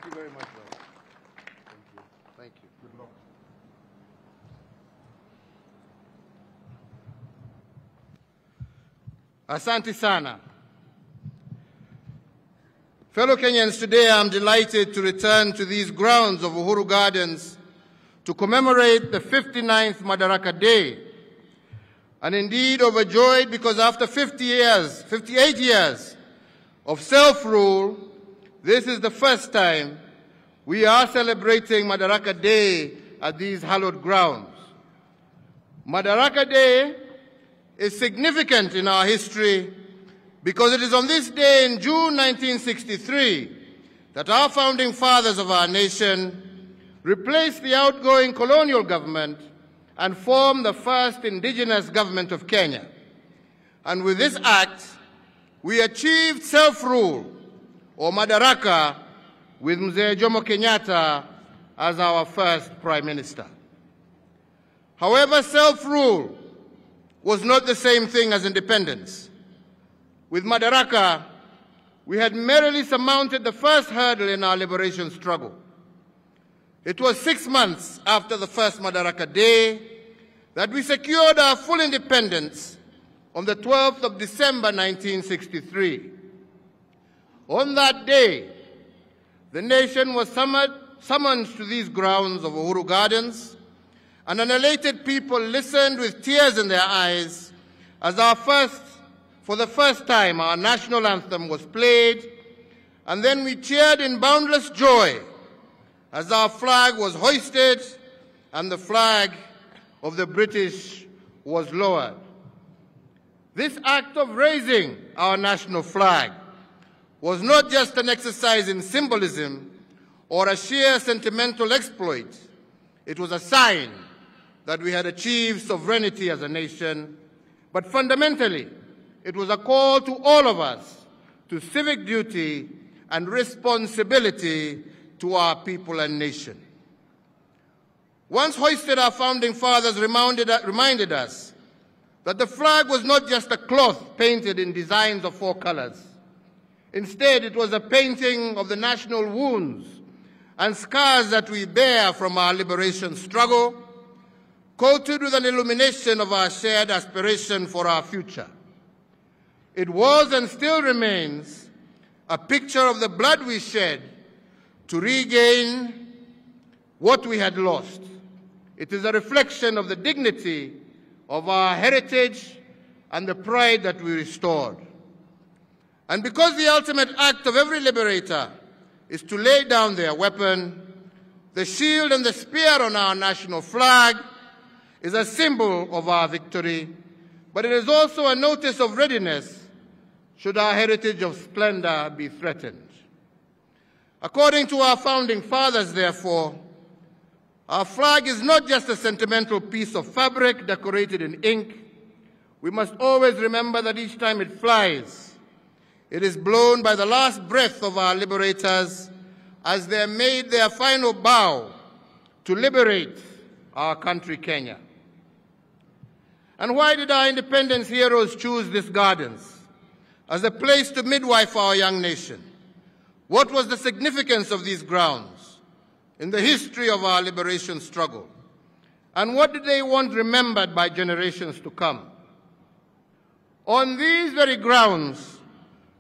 you very much, brother. Thank you. Thank you. Good luck. Asante sana. Fellow Kenyans, today I'm delighted to return to these grounds of Uhuru Gardens to commemorate the 59th Madaraka Day, and indeed overjoyed because after 58 years of self-rule, this is the first time we are celebrating Madaraka Day at these hallowed grounds. Madaraka Day is significant in our history because it is on this day in June 1963 that our founding fathers of our nation replaced the outgoing colonial government and formed the first indigenous government of Kenya. And with this act, we achieved self-rule, or Madaraka, with Mzee Jomo Kenyatta as our first Prime Minister. However, self-rule was not the same thing as independence. With Madaraka, we had merely surmounted the first hurdle in our liberation struggle. It was 6 months after the first Madaraka Day that we secured our full independence on the 12th of December 1963. On that day, the nation was summoned to these grounds of Uhuru Gardens, and an elated people listened with tears in their eyes as for the first time, our national anthem was played, and then we cheered in boundless joy as our flag was hoisted and the flag of the British was lowered. This act of raising our national flag was not just an exercise in symbolism or a sheer sentimental exploit. It was a sign that we had achieved sovereignty as a nation, but fundamentally, it was a call to all of us to civic duty and responsibility to our people and nation. Once hoisted, our founding fathers reminded us that the flag was not just a cloth painted in designs of 4 colors. Instead, it was a painting of the national wounds and scars that we bear from our liberation struggle, coated with an illumination of our shared aspiration for our future. It was and still remains a picture of the blood we shed to regain what we had lost. It is a reflection of the dignity of our heritage and the pride that we restored. And because the ultimate act of every liberator is to lay down their weapon, the shield and the spear on our national flag is a symbol of our victory, but it is also a notice of readiness should our heritage of splendor be threatened. According to our founding fathers, therefore, our flag is not just a sentimental piece of fabric decorated in ink. We must always remember that each time it flies, it is blown by the last breath of our liberators as they made their final bow to liberate our country, Kenya. And why did our independence heroes choose these gardens as a place to midwife our young nation? What was the significance of these grounds in the history of our liberation struggle? And what did they want remembered by generations to come? On these very grounds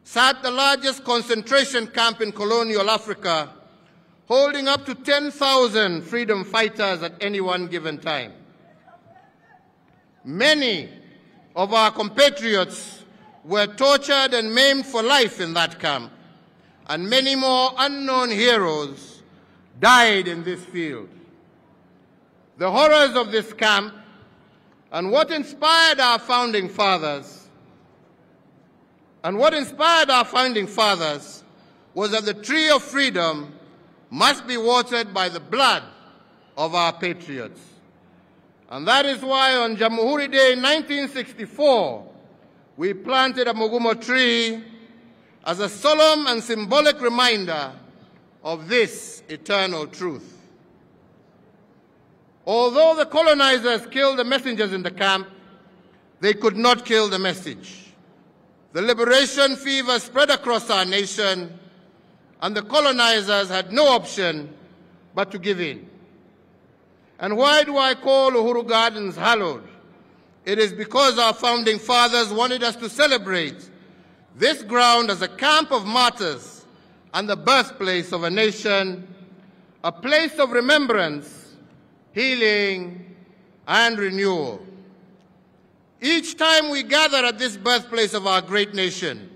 sat the largest concentration camp in colonial Africa, holding up to 10,000 freedom fighters at any one given time. Many of our compatriots were tortured and maimed for life in that camp, and many more unknown heroes died in this field. The horrors of this camp and what inspired our founding fathers was that the tree of freedom must be watered by the blood of our patriots. And that is why on Jamhuri Day 1964, we planted a Mugumo tree as a solemn and symbolic reminder of this eternal truth. Although the colonizers killed the messengers in the camp, they could not kill the message. The liberation fever spread across our nation, and the colonizers had no option but to give in. And why do I call Uhuru Gardens hallowed? It is because our founding fathers wanted us to celebrate this ground as a camp of martyrs and the birthplace of a nation, a place of remembrance, healing, and renewal. Each time we gather at this birthplace of our great nation,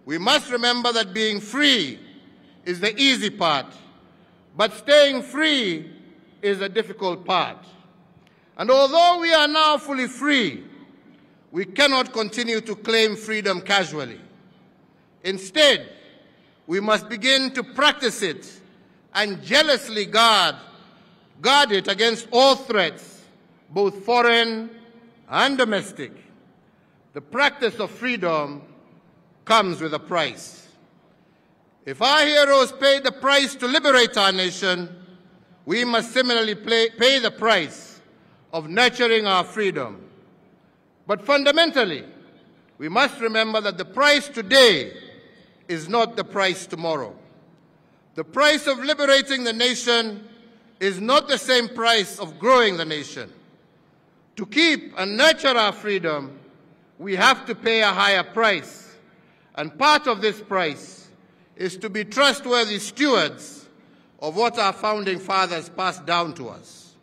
we must remember that being free is the easy part, but staying free is the difficult part. And although we are now fully free, we cannot continue to claim freedom casually. Instead, we must begin to practice it and jealously guard it against all threats, both foreign and domestic. The practice of freedom comes with a price. If our heroes paid the price to liberate our nation, we must similarly pay the price of nurturing our freedom. But fundamentally, we must remember that the price today is not the price tomorrow. The price of liberating the nation is not the same price of growing the nation. To keep and nurture our freedom, we have to pay a higher price. And part of this price is to be trustworthy stewards of what our founding fathers passed down to us.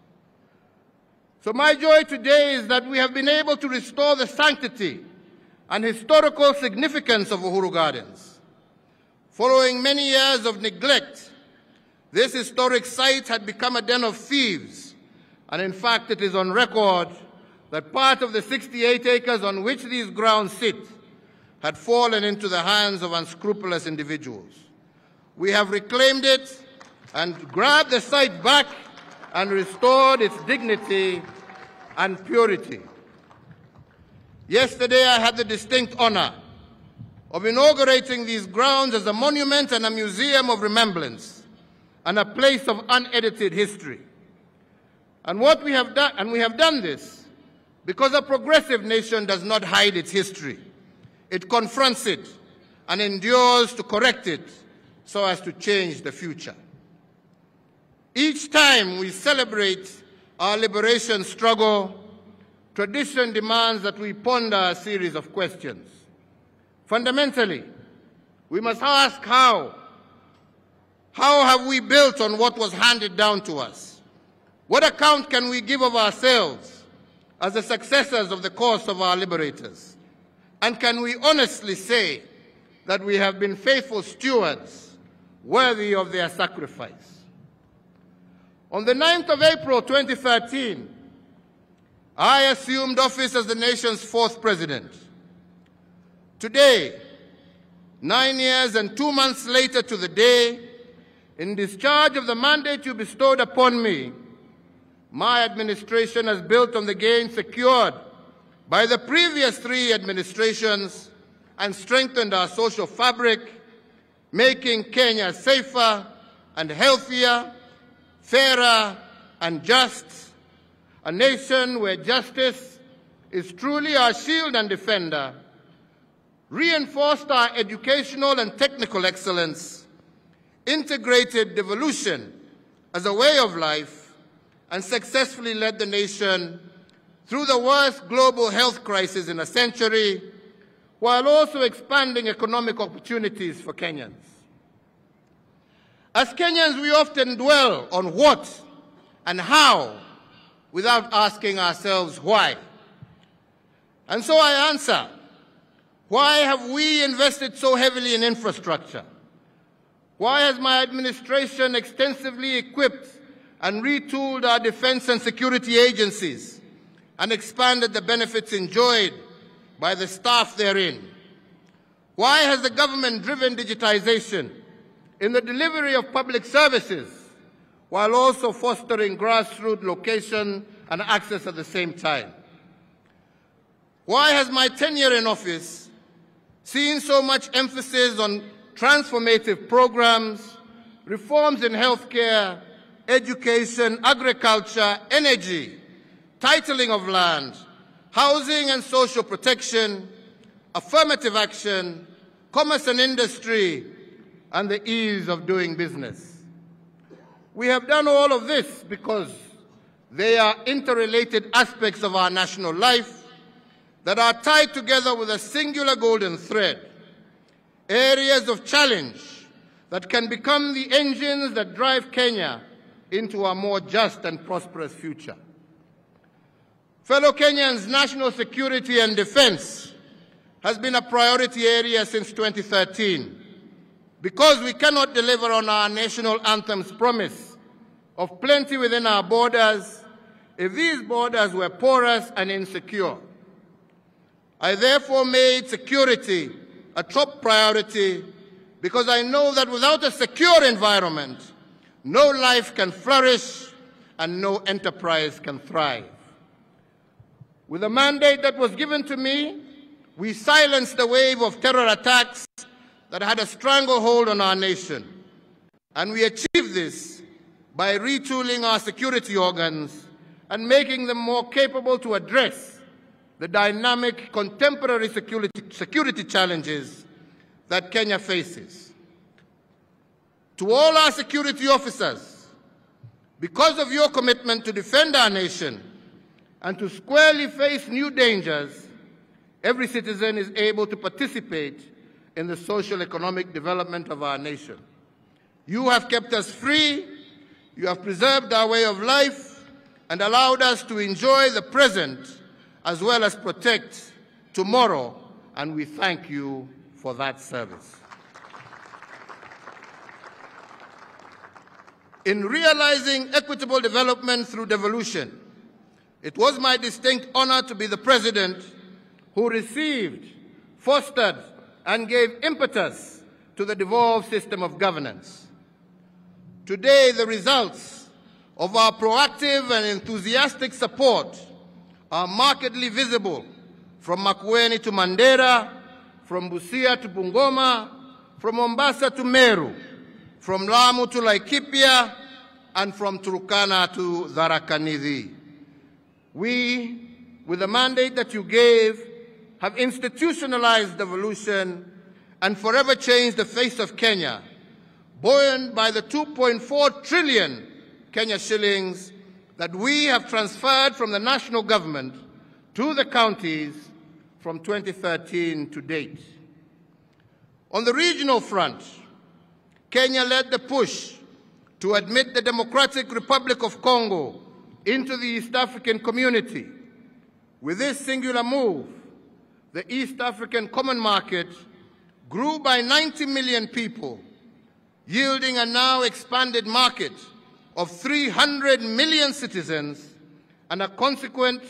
So my joy today is that we have been able to restore the sanctity and historical significance of Uhuru Gardens. Following many years of neglect, this historic site had become a den of thieves, and in fact it is on record that part of the 68 acres on which these grounds sit had fallen into the hands of unscrupulous individuals. We have reclaimed it and grabbed the site back and restored its dignity and purity. Yesterday I had the distinct honor of inaugurating these grounds as a monument and a museum of remembrance and a place of unedited history. And we have done this because a progressive nation does not hide its history. It confronts it and endures to correct it so as to change the future. Each time we celebrate our liberation struggle, tradition demands that we ponder a series of questions. Fundamentally, we must ask how. How have we built on what was handed down to us? What account can we give of ourselves as the successors of the cause of our liberators? And can we honestly say that we have been faithful stewards worthy of their sacrifice? On the 9th of April 2013, I assumed office as the nation's 4th president. Today, 9 years and 2 months later to the day, in discharge of the mandate you bestowed upon me, my administration has built on the gains secured by the previous 3 administrations and strengthened our social fabric, making Kenya safer and healthier, fairer and just, a nation where justice is truly our shield and defender, reinforced our educational and technical excellence, integrated devolution as a way of life, and successfully led the nation through the worst global health crisis in a century, while also expanding economic opportunities for Kenyans. As Kenyans, we often dwell on what and how without asking ourselves why. And so I answer, why have we invested so heavily in infrastructure? Why has my administration extensively equipped and retooled our defense and security agencies and expanded the benefits enjoyed by the staff therein? Why has the government driven digitization in the delivery of public services while also fostering grassroots location and access at the same time? Why has my tenure in office seen so much emphasis on transformative programs, reforms in healthcare, education, agriculture, energy, titling of land, housing and social protection, affirmative action, commerce and industry, and the ease of doing business. We have done all of this because they are interrelated aspects of our national life that are tied together with a singular golden thread, areas of challenge that can become the engines that drive Kenya into a more just and prosperous future. Fellow Kenyans, national security and defense has been a priority area since 2013 because we cannot deliver on our national anthem's promise of plenty within our borders if these borders were porous and insecure. I therefore made security a top priority because I know that without a secure environment, no life can flourish and no enterprise can thrive. With the mandate that was given to me, we silenced the wave of terror attacks that had a stranglehold on our nation. And we achieved this by retooling our security organs and making them more capable to address the dynamic contemporary security challenges that Kenya faces. To all our security officers, because of your commitment to defend our nation and to squarely face new dangers, every citizen is able to participate in the social economic development of our nation. You have kept us free, you have preserved our way of life, and allowed us to enjoy the present as well as protect tomorrow, and we thank you for that service. In realizing equitable development through devolution, it was my distinct honor to be the president who received, fostered, and gave impetus to the devolved system of governance. Today, the results of our proactive and enthusiastic support are markedly visible from Makueni to Mandera, from Busia to Bungoma, from Mombasa to Meru, from Lamu to Laikipia, and from Turkana to Tharaka Nithi. We, with the mandate that you gave, have institutionalized devolution and forever changed the face of Kenya, buoyed by the 2.4 trillion Kenya shillings that we have transferred from the national government to the counties from 2013 to date. On the regional front, Kenya led the push to admit the Democratic Republic of Congo into the East African community. With this singular move, the East African Common Market grew by 90 million people, yielding a now expanded market of 300 million citizens and a consequent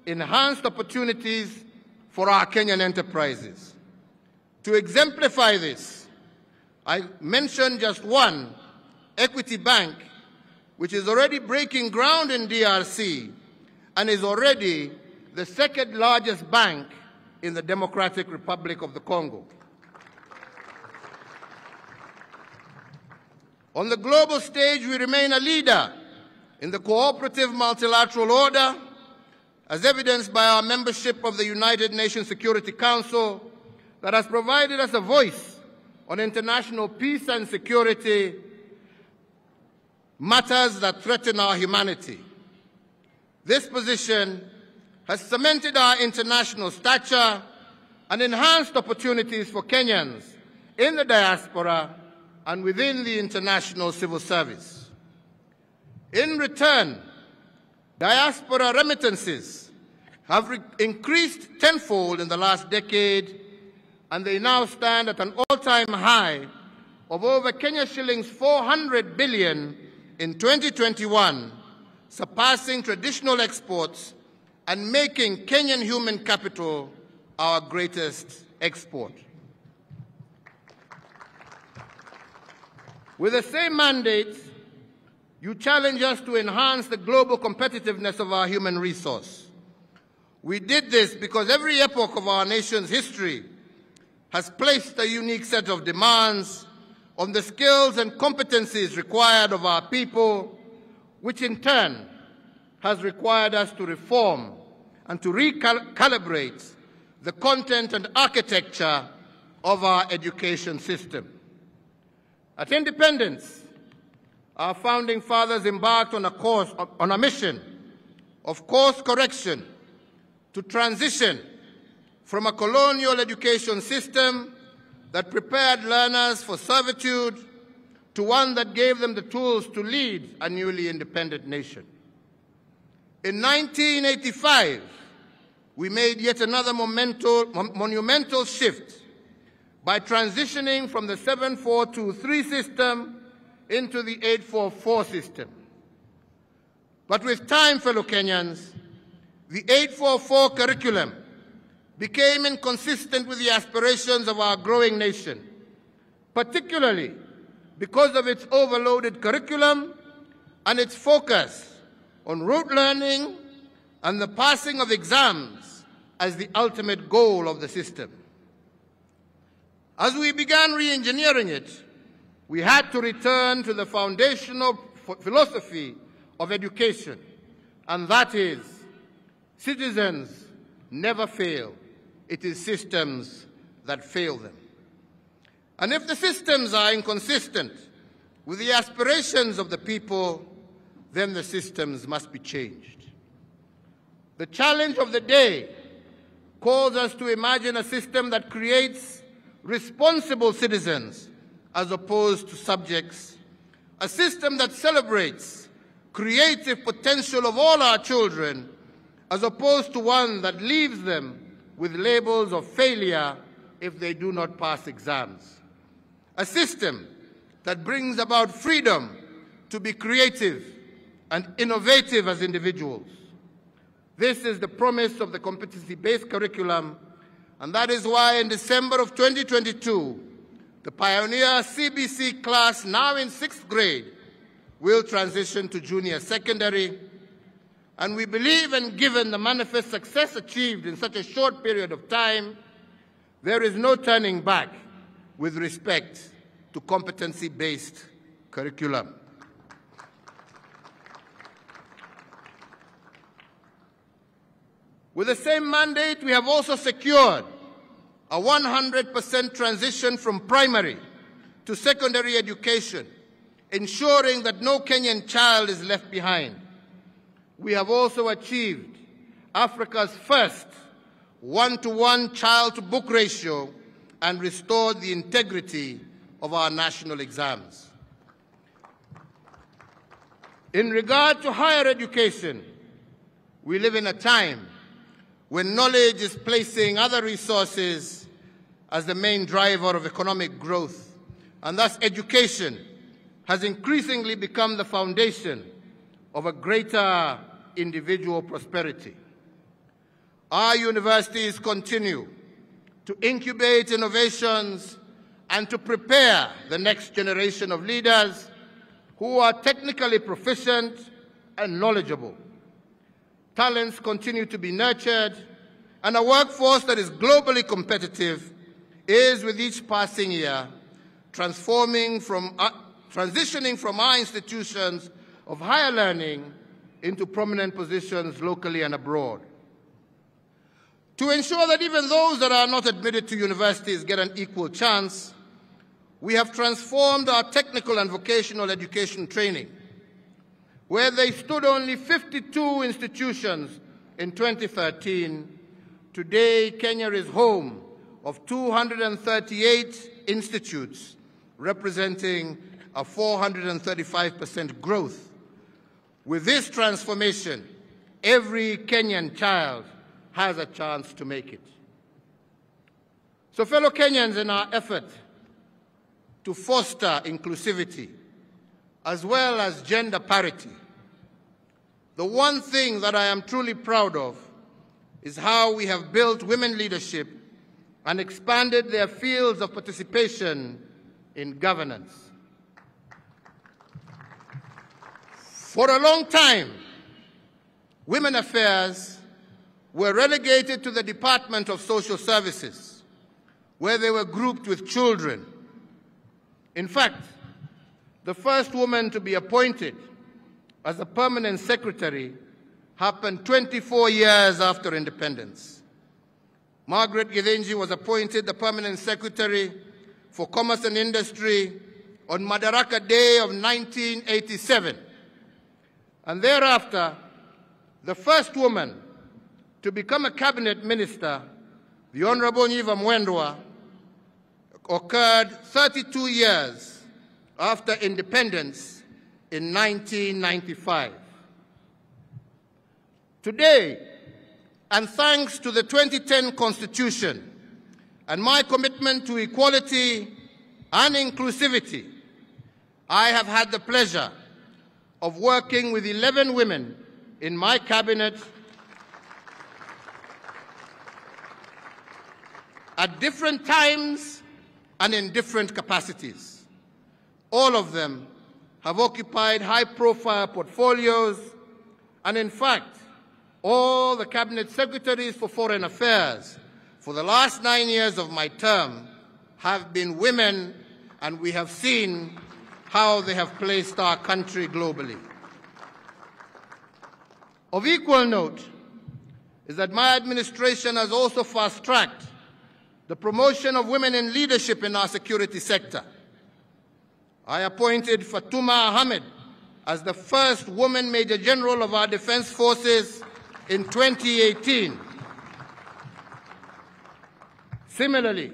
enhanced opportunities for our Kenyan enterprises. To exemplify this, I mentioned just one, Equity Bank, which is already breaking ground in DRC and is already the second largest bank in the Democratic Republic of the Congo. On the global stage, we remain a leader in the cooperative multilateral order, as evidenced by our membership of the United Nations Security Council that has provided us a voice on international peace and security matters that threaten our humanity. This position has cemented our international stature and enhanced opportunities for Kenyans in the diaspora and within the international civil service. In return, diaspora remittances have increased tenfold in the last decade, and they now stand at an all-time high of over Kenya shillings 400 billion in 2021, surpassing traditional exports and making Kenyan human capital our greatest export. With the same mandate, you challenge us to enhance the global competitiveness of our human resource. We did this because every epoch of our nation's history has placed a unique set of demands on the skills and competencies required of our people, which in turn has required us to reform and to recalibrate the content and architecture of our education system. At independence, our founding fathers embarked on a mission of course correction to transition from a colonial education system that prepared learners for servitude to one that gave them the tools to lead a newly independent nation. In 1985, we made yet another monumental shift by transitioning from the 7423 system into the 844 system. But with time, fellow Kenyans, the 844 curriculum became inconsistent with the aspirations of our growing nation, particularly because of its overloaded curriculum and its focus on rote learning and the passing of exams as the ultimate goal of the system. As we began re-engineering it, we had to return to the foundational philosophy of education, and that is, citizens never fail. It is systems that fail them. And if the systems are inconsistent with the aspirations of the people, then the systems must be changed. The challenge of the day calls us to imagine a system that creates responsible citizens as opposed to subjects, a system that celebrates creative potential of all our children as opposed to one that leaves them with labels of failure if they do not pass exams, a system that brings about freedom to be creative and innovative as individuals. This is the promise of the competency-based curriculum, and that is why in December of 2022, the pioneer CBC class, now in 6th grade, will transition to junior secondary. And we believe, and given the manifest success achieved in such a short period of time, there is no turning back with respect to competency-based curriculum. With the same mandate, we have also secured a 100% transition from primary to secondary education, ensuring that no Kenyan child is left behind. We have also achieved Africa's first one-to-one child-to-book ratio and restored the integrity of our national exams. In regard to higher education, we live in a time when knowledge is placing other resources as the main driver of economic growth, and thus education has increasingly become the foundation of a greater individual prosperity. Our universities continue to incubate innovations and to prepare the next generation of leaders who are technically proficient and knowledgeable. Talents continue to be nurtured, and a workforce that is globally competitive is, with each passing year, transitioning from our institutions of higher learning into prominent positions locally and abroad. To ensure that even those that are not admitted to universities get an equal chance, we have transformed our technical and vocational education training. Where they stood only 52 institutions in 2013, today Kenya is home of 238 institutes, representing a 435% growth. With this transformation, every Kenyan child has a chance to make it. So, fellow Kenyans, in our effort to foster inclusivity, as well as gender parity, the one thing that I am truly proud of is how we have built women leadership and expanded their fields of participation in governance. For a long time, women affairs were relegated to the Department of Social Services, where they were grouped with children. In fact, the first woman to be appointed as a permanent secretary happened 24 years after independence. Margaret Githinji was appointed the permanent secretary for Commerce and Industry on Madaraka Day of 1987, and thereafter, the first woman to become a cabinet minister, the Honorable Nyiva Mwendwa, occurred 32 years after independence in 1995. Today, and thanks to the 2010 Constitution and my commitment to equality and inclusivity, I have had the pleasure of working with 11 women in my cabinet at different times and in different capacities. All of them have occupied high-profile portfolios, and in fact, all the cabinet secretaries for foreign affairs for the last 9 years of my term have been women, and we have seen how they have placed our country globally. Of equal note is that my administration has also fast-tracked the promotion of women in leadership in our security sector. I appointed Fatuma Ahmed as the first woman Major General of our Defense Forces in 2018. Similarly,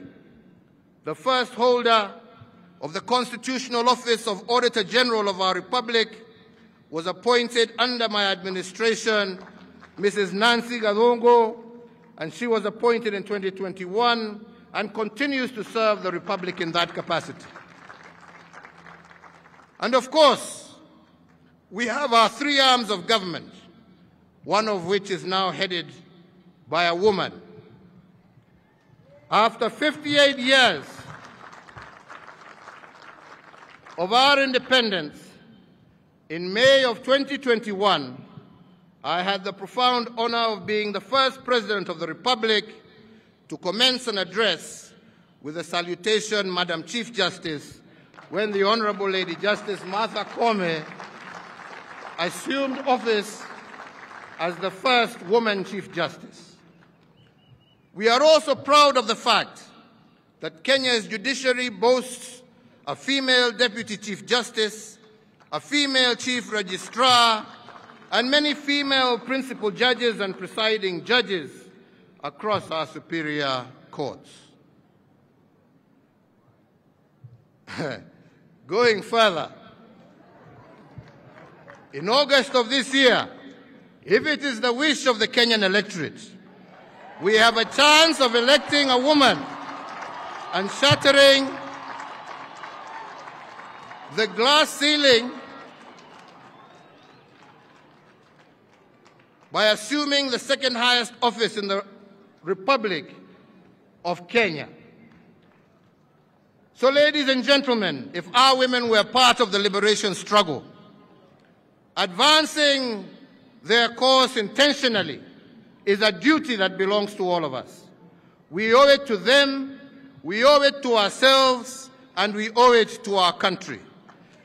the first holder of the constitutional office of Auditor General of our Republic was appointed under my administration, Mrs. Nancy Gadongo, and she was appointed in 2021 and continues to serve the Republic in that capacity. And of course, we have our three arms of government, one of which is now headed by a woman. After 58 years of our independence, in May of 2021, I had the profound honor of being the first President of the Republic to commence an address with a salutation, Madam Chief Justice, when the Honorable Lady Justice Martha Koome assumed office as the first woman Chief Justice. We are also proud of the fact that Kenya's judiciary boasts a female Deputy Chief Justice, a female Chief Registrar, and many female principal judges and presiding judges across our superior courts. Going further, in August of this year, if it is the wish of the Kenyan electorate, we have a chance of electing a woman and shattering the glass ceiling by assuming the second highest office in the Republic of Kenya. So, ladies and gentlemen, if our women were part of the liberation struggle, advancing their cause intentionally is a duty that belongs to all of us. We owe it to them, we owe it to ourselves, and we owe it to our country.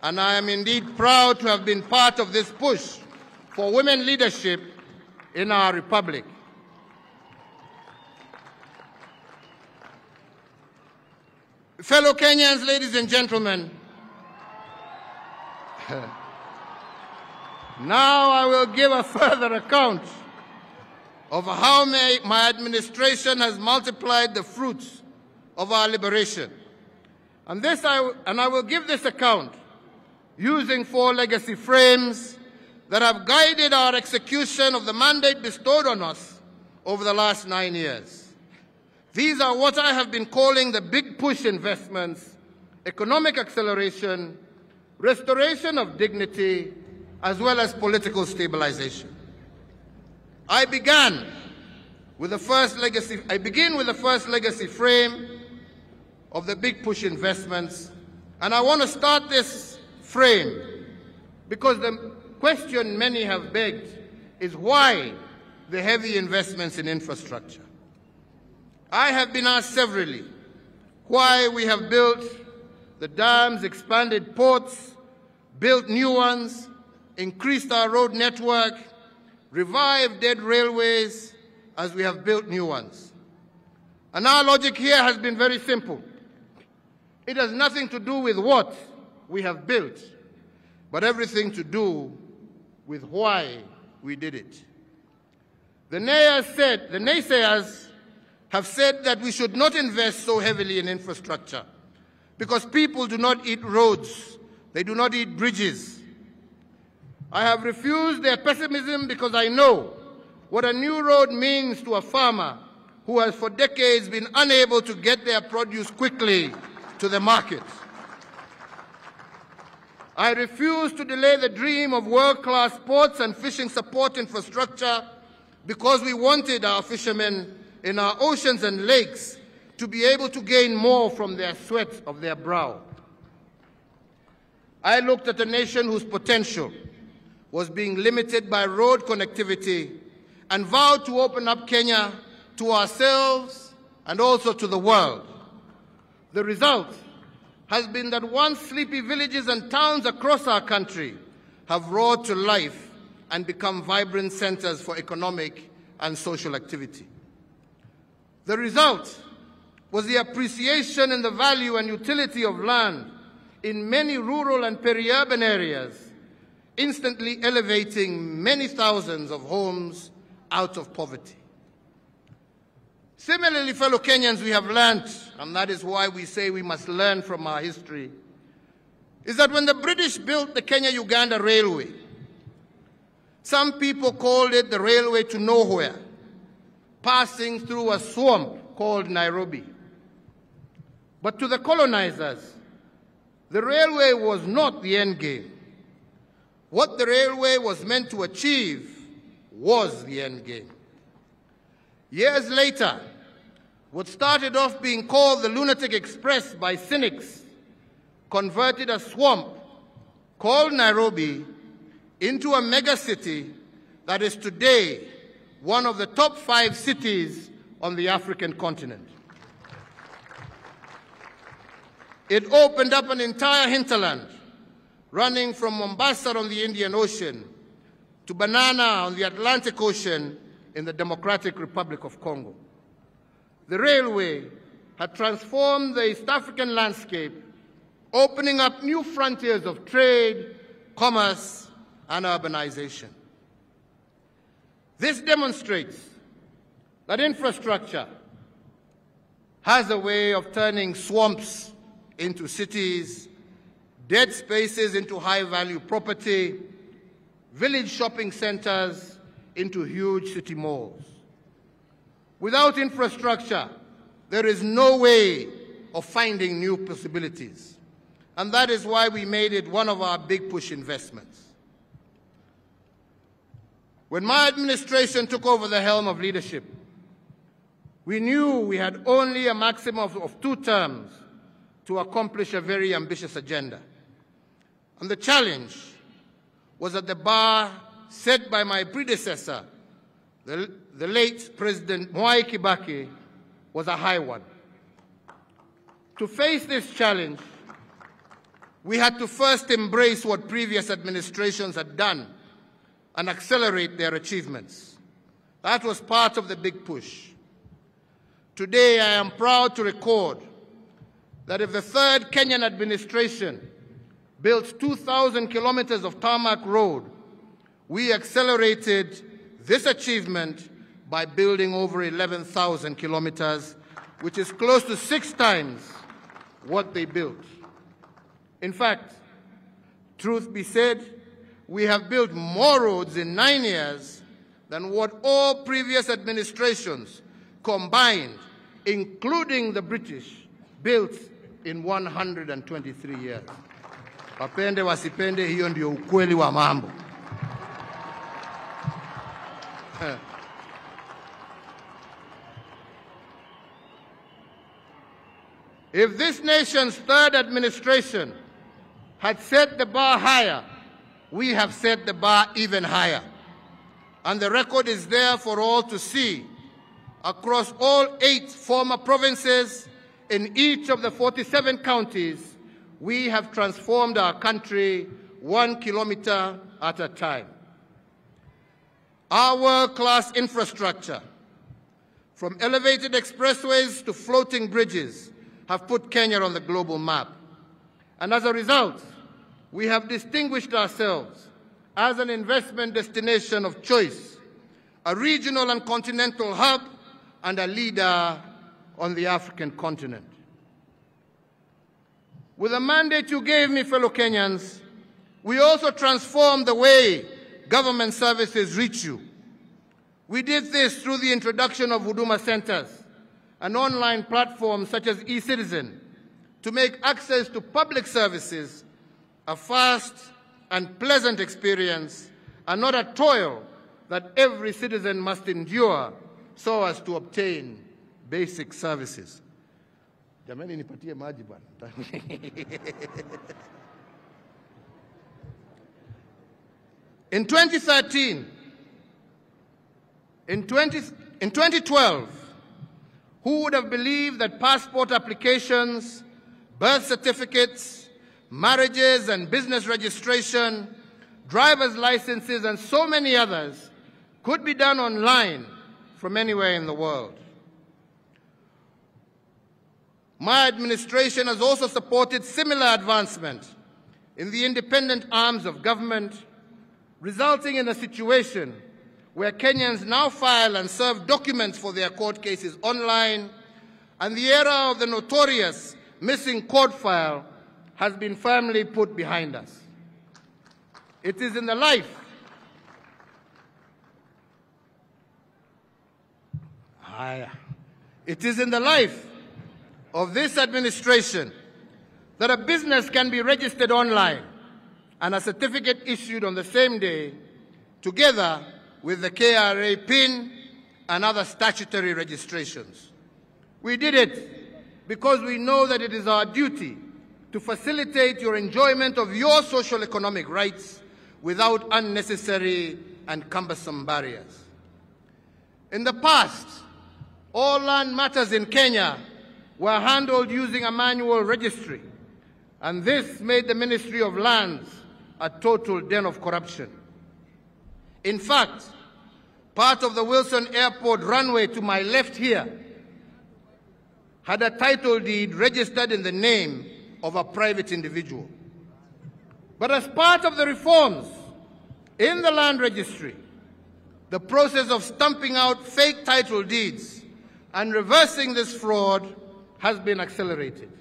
And I am indeed proud to have been part of this push for women leadership in our republic. Fellow Kenyans, ladies and gentlemen, now I will give a further account of how my administration has multiplied the fruits of our liberation. And I will give this account using 4 legacy frames that have guided our execution of the mandate bestowed on us over the last 9 years. These are what I have been calling the big push investments, economic acceleration, restoration of dignity, as well as political stabilization. I begin with the first legacy frame of the big push investments, and I want to start this frame because the question many have begged is why the heavy investments in infrastructure? I have been asked severally why we have built the dams, expanded ports, built new ones, increased our road network, revived dead railways as we have built new ones. And our logic here has been very simple. It has nothing to do with what, we have built, but everything to do with why we did it. The naysayers have said that we should not invest so heavily in infrastructure because people do not eat roads, they do not eat bridges. I have refused their pessimism because I know what a new road means to a farmer who has for decades been unable to get their produce quickly to the market. I refuse to delay the dream of world-class ports and fishing support infrastructure because we wanted our fishermen in our oceans and lakes to be able to gain more from their sweat of their brow. I looked at a nation whose potential was being limited by road connectivity and vowed to open up Kenya to ourselves and also to the world. The result has been that once sleepy villages and towns across our country have roared to life and become vibrant centers for economic and social activity. The result was the appreciation in the value and utility of land in many rural and peri-urban areas, instantly elevating many thousands of homes out of poverty. Similarly, fellow Kenyans, we have learned, and that is why we say we must learn from our history, is that when the British built the Kenya-Uganda Railway, some people called it the railway to nowhere, passing through a swamp called Nairobi. But to the colonizers, the railway was not the end game. What the railway was meant to achieve was the end game. Years later, what started off being called the Lunatic Express by cynics converted a swamp called Nairobi into a megacity that is today one of the top 5 cities on the African continent. It opened up an entire hinterland, running from Mombasa on the Indian Ocean to Banana on the Atlantic Ocean in the Democratic Republic of Congo. The railway had transformed the East African landscape, opening up new frontiers of trade, commerce, and urbanization. This demonstrates that infrastructure has a way of turning swamps into cities, dead spaces into high-value property, village shopping centers into huge city malls. Without infrastructure, there is no way of finding new possibilities. And that is why we made it one of our big push investments. When my administration took over the helm of leadership, we knew we had only a maximum of 2 terms to accomplish a very ambitious agenda. And the challenge was that the bar set by my predecessor, the late President Mwai Kibaki, was a high one. To face this challenge, we had to first embrace what previous administrations had done and accelerate their achievements. That was part of the big push. Today, I am proud to record that if the 3rd Kenyan administration built 2,000 kilometers of tarmac road, we accelerated this achievement by building over 11,000 kilometers, which is close to 6 times what they built. In fact, truth be said, we have built more roads in 9 years than what all previous administrations combined, including the British, built in 123 years. Wapende wasipende, hiyo ndio ukweli wa mambo. If this nation's 3rd administration had set the bar higher, we have set the bar even higher. And the record is there for all to see. Across all 8 former provinces, in each of the 47 counties, we have transformed our country 1 kilometer at a time. Our world-class infrastructure, from elevated expressways to floating bridges, have put Kenya on the global map. And as a result, we have distinguished ourselves as an investment destination of choice, a regional and continental hub, and a leader on the African continent. With the mandate you gave me, fellow Kenyans, we also transformed the way government services reach you. We did this through the introduction of Huduma Centers, an online platform such as eCitizen, to make access to public services a fast and pleasant experience and not a toil that every citizen must endure so as to obtain basic services. Jamani, nipatie maji bwana. In 2012, who would have believed that passport applications, birth certificates, marriages and business registration, driver's licenses, and so many others could be done online from anywhere in the world? My administration has also supported similar advancement in the independent arms of government, resulting in a situation where Kenyans now file and serve documents for their court cases online, and the era of the notorious missing court file has been firmly put behind us. It is in the life of this administration that a business can be registered online and a certificate issued on the same day, together with the KRA PIN and other statutory registrations. We did it because we know that it is our duty to facilitate your enjoyment of your social economic rights without unnecessary and cumbersome barriers. In the past, all land matters in Kenya were handled using a manual registry, and this made the Ministry of Lands a total den of corruption. In fact, part of the Wilson Airport runway to my left here had a title deed registered in the name of a private individual. But as part of the reforms in the land registry, the process of stamping out fake title deeds and reversing this fraud has been accelerated.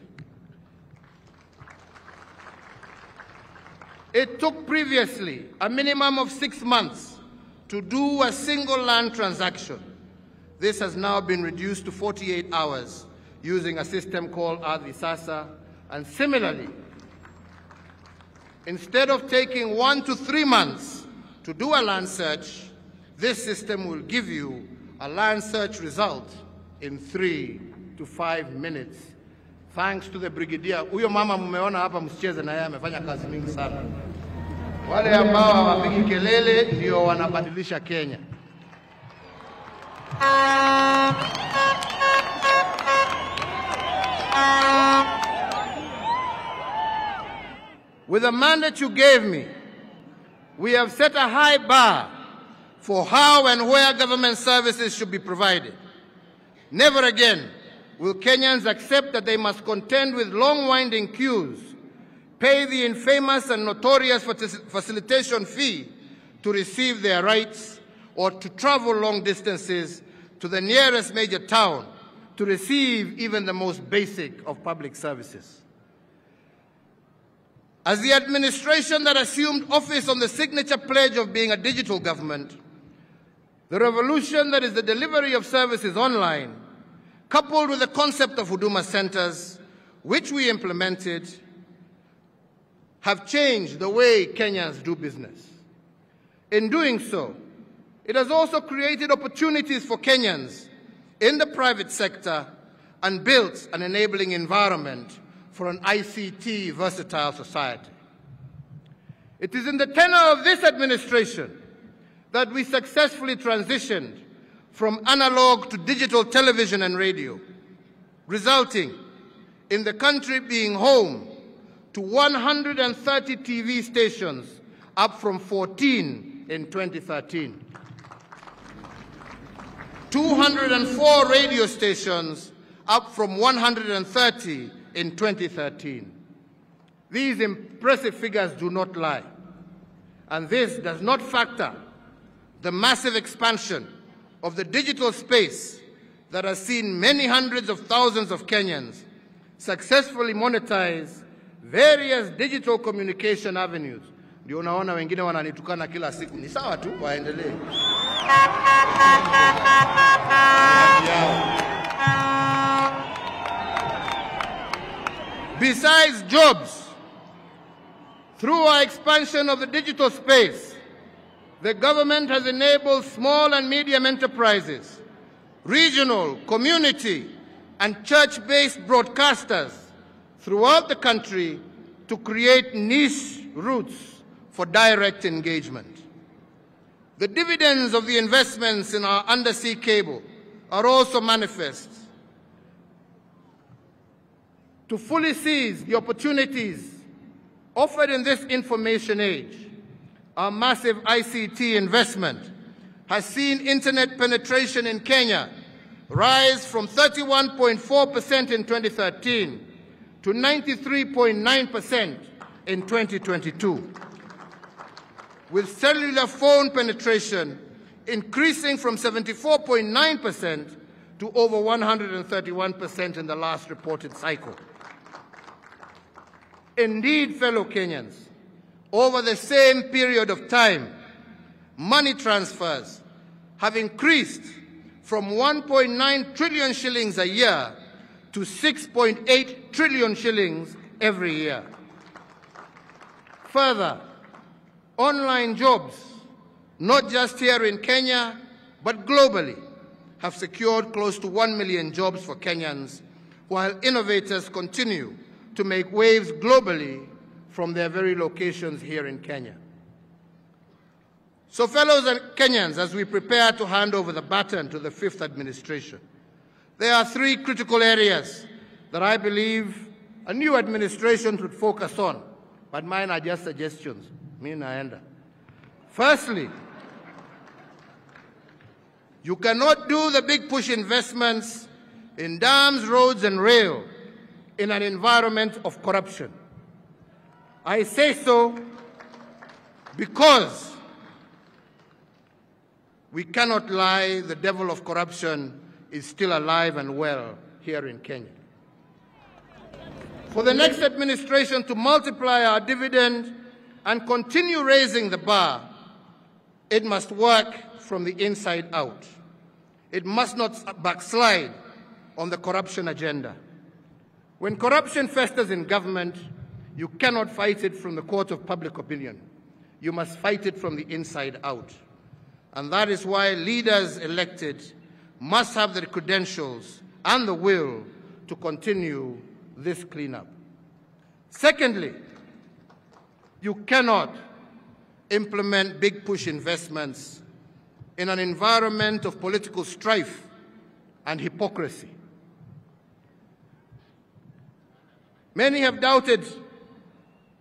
It took previously a minimum of 6 months to do a single land transaction. This has now been reduced to 48 hours using a system called Advisasa, and similarly, instead of taking 1 to 3 months to do a land search, this system will give you a land search result in 3 to 5 minutes. Thanks to the brigadier. Huyo mama mumeona hapa, msicheze na yeye, amefanya kazi mingi sana. Wale ambao hawapigi kelele ndio wanabadilisha Kenya. With the mandate you gave me, we have set a high bar for how and where government services should be provided. Never again will Kenyans accept that they must contend with long winding queues, pay the infamous and notorious facilitation fee to receive their rights, or to travel long distances to the nearest major town to receive even the most basic of public services. As the administration that assumed office on the signature pledge of being a digital government, the revolution that is the delivery of services online, coupled with the concept of Huduma Centers, which we implemented, have changed the way Kenyans do business. In doing so, it has also created opportunities for Kenyans in the private sector and built an enabling environment for an ICT versatile society. It is in the tenor of this administration that we successfully transitioned from analog to digital television and radio, resulting in the country being home to 130 TV stations, up from 14 in 2013. 204 radio stations, up from 130 in 2013. These impressive figures do not lie. And this does not factor the massive expansion of the digital space that has seen many hundreds of thousands of Kenyans successfully monetize various digital communication avenues. Ndio unaona wengine wananitukana kila siku. Ni sawa tu, waendelee. Besides jobs, through our expansion of the digital space, the government has enabled small and medium enterprises, regional, community, and church-based broadcasters throughout the country to create niche routes for direct engagement. The dividends of the investments in our undersea cable are also manifest. To fully seize the opportunities offered in this information age, our massive ICT investment has seen internet penetration in Kenya rise from 31.4% in 2013 to 93.9% in 2022, with cellular phone penetration increasing from 74.9% to over 131% in the last reported cycle. Indeed, fellow Kenyans, over the same period of time, money transfers have increased from 1.9 trillion shillings a year to 6.8 trillion shillings every year. Further, online jobs, not just here in Kenya, but globally, have secured close to 1 million jobs for Kenyans, while innovators continue to make waves globally from their very locations here in Kenya. So, fellows Kenyans, as we prepare to hand over the baton to the fifth administration, there are three critical areas that I believe a new administration should focus on, but mine are just suggestions. Me naenda. Firstly, you cannot do the big push investments in dams, roads, and rail in an environment of corruption. I say so because we cannot lie, the devil of corruption is still alive and well here in Kenya. For the next administration to multiply our dividend and continue raising the bar, it must work from the inside out. It must not backslide on the corruption agenda. When corruption festers in government, you cannot fight it from the court of public opinion. You must fight it from the inside out. And that is why leaders elected must have the credentials and the will to continue this cleanup. Secondly, you cannot implement big push investments in an environment of political strife and hypocrisy. Many have doubted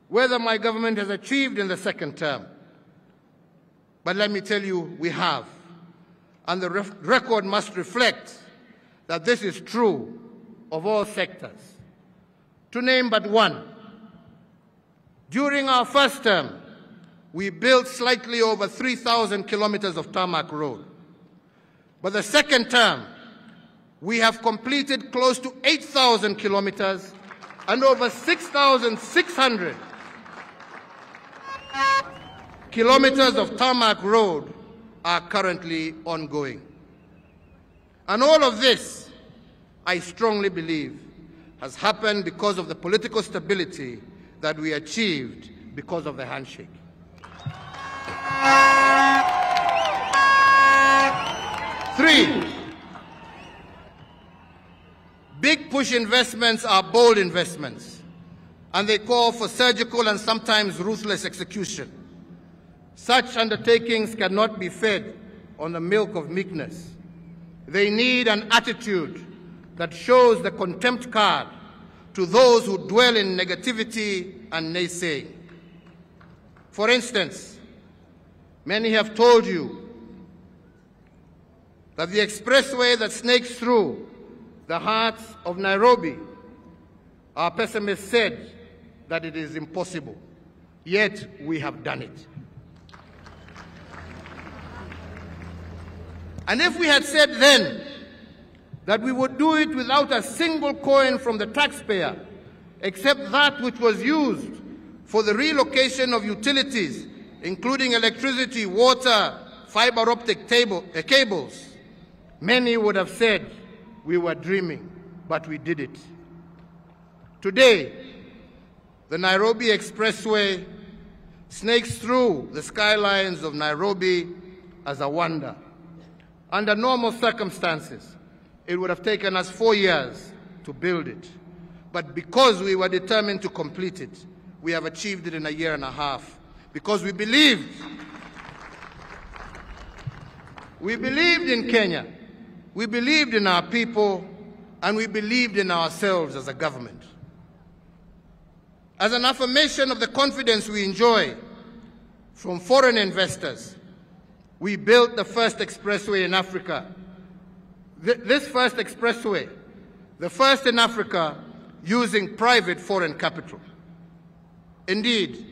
whether my government has achieved in the second term. But let me tell you, we have. And the record must reflect that this is true of all sectors. To name but one, during our first term, we built slightly over 3,000 kilometers of tarmac road. But the second term, we have completed close to 8,000 kilometers and over 6,600 kilometers of tarmac road are currently ongoing. And all of this, I strongly believe, has happened because of the political stability that we achieved because of the handshake. Three, big push investments are bold investments, and they call for surgical and sometimes ruthless execution. Such undertakings cannot be fed on the milk of meekness. They need an attitude that shows the contempt card to those who dwell in negativity and naysaying. For instance, many have told you that the expressway that snakes through the heart of Nairobi, our pessimists said, that it is impossible, yet we have done it. And if we had said then that we would do it without a single coin from the taxpayer, except that which was used for the relocation of utilities, including electricity, water, fiber optic cables, many would have said we were dreaming, but we did it. Today, the Nairobi Expressway snakes through the skylines of Nairobi as a wonder. Under normal circumstances, it would have taken us 4 years to build it. But because we were determined to complete it, we have achieved it in a year and a half. Because we believed in Kenya, we believed in our people, and we believed in ourselves as a government. As an affirmation of the confidence we enjoy from foreign investors, we built the first expressway in Africa. This first expressway, the first in Africa, using private foreign capital. Indeed,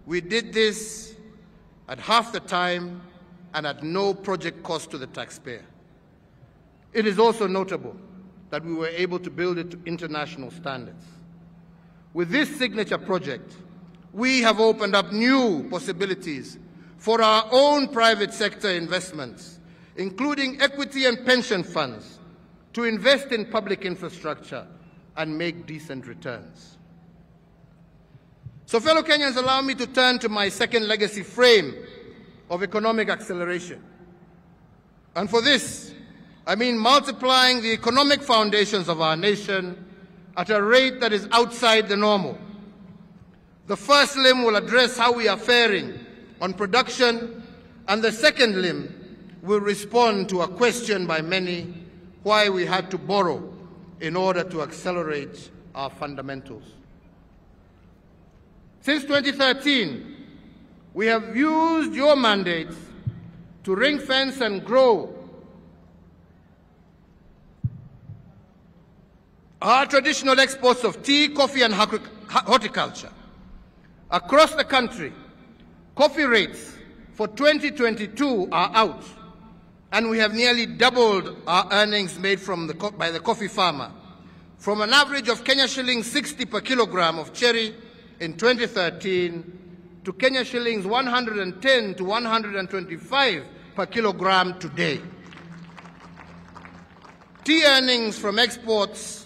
we did this at half the time and at no project cost to the taxpayer. It is also notable that we were able to build it to international standards. With this signature project, we have opened up new possibilities for our own private sector investments, including equity and pension funds, to invest in public infrastructure and make decent returns. So, fellow Kenyans, allow me to turn to my second legacy frame of economic acceleration. And for this, I mean multiplying the economic foundations of our nation at a rate that is outside the normal. The first limb will address how we are faring on production, and the second limb will respond to a question by many why we had to borrow in order to accelerate our fundamentals. Since 2013, we have used your mandates to ring-fence and grow our traditional exports of tea, coffee, and horticulture. Across the country, coffee rates for 2022 are out, and we have nearly doubled our earnings made by the coffee farmer, from an average of Kenya shillings 60 per kilogram of cherry in 2013 to Kenya shillings 110 to 125 per kilogram today. Tea earnings from exports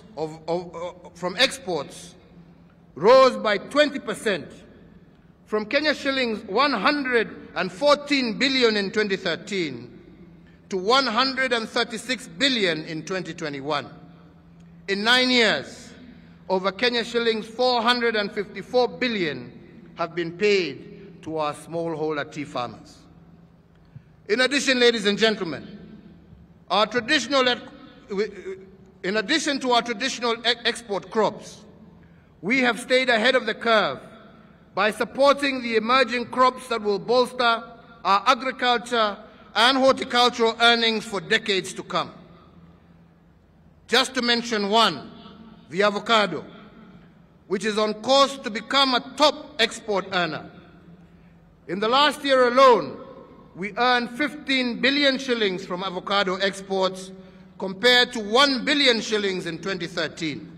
rose by 20%, from Kenya shillings 114 billion in 2013 to 136 billion in 2021. In 9 years, over Kenya shillings 454 billion have been paid to our smallholder tea farmers. In addition, ladies and gentlemen, in addition to our traditional export crops, we have stayed ahead of the curve by supporting the emerging crops that will bolster our agriculture and horticultural earnings for decades to come. Just to mention one, the avocado, which is on course to become a top export earner. In the last year alone, we earned 15 billion shillings from avocado exports, compared to 1 billion shillings in 2013.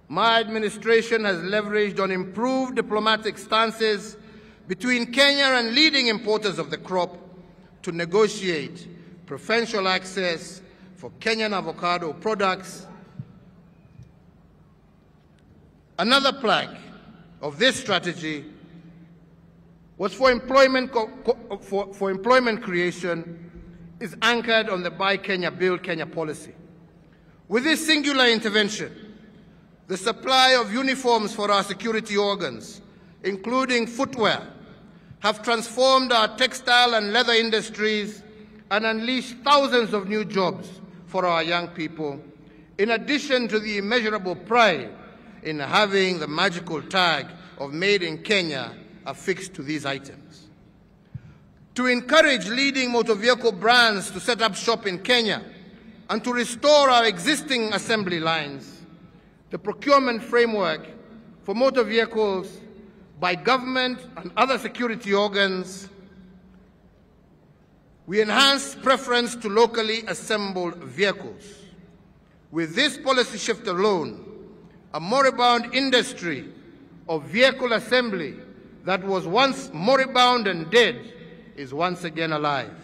My administration has leveraged on improved diplomatic stances between Kenya and leading importers of the crop to negotiate preferential access for Kenyan avocado products. Another plank of this strategy was for employment creation is anchored on the Buy Kenya, Build Kenya policy. With this singular intervention, the supply of uniforms for our security organs, including footwear, have transformed our textile and leather industries and unleashed thousands of new jobs for our young people, in addition to the immeasurable pride in having the magical tag of Made in Kenya affixed to these items. To encourage leading motor vehicle brands to set up shop in Kenya and to restore our existing assembly lines, the procurement framework for motor vehicles by government and other security organs. We enhanced preference to locally assembled vehicles. With this policy shift alone, a moribund industry of vehicle assembly that was once moribund and dead is once again alive.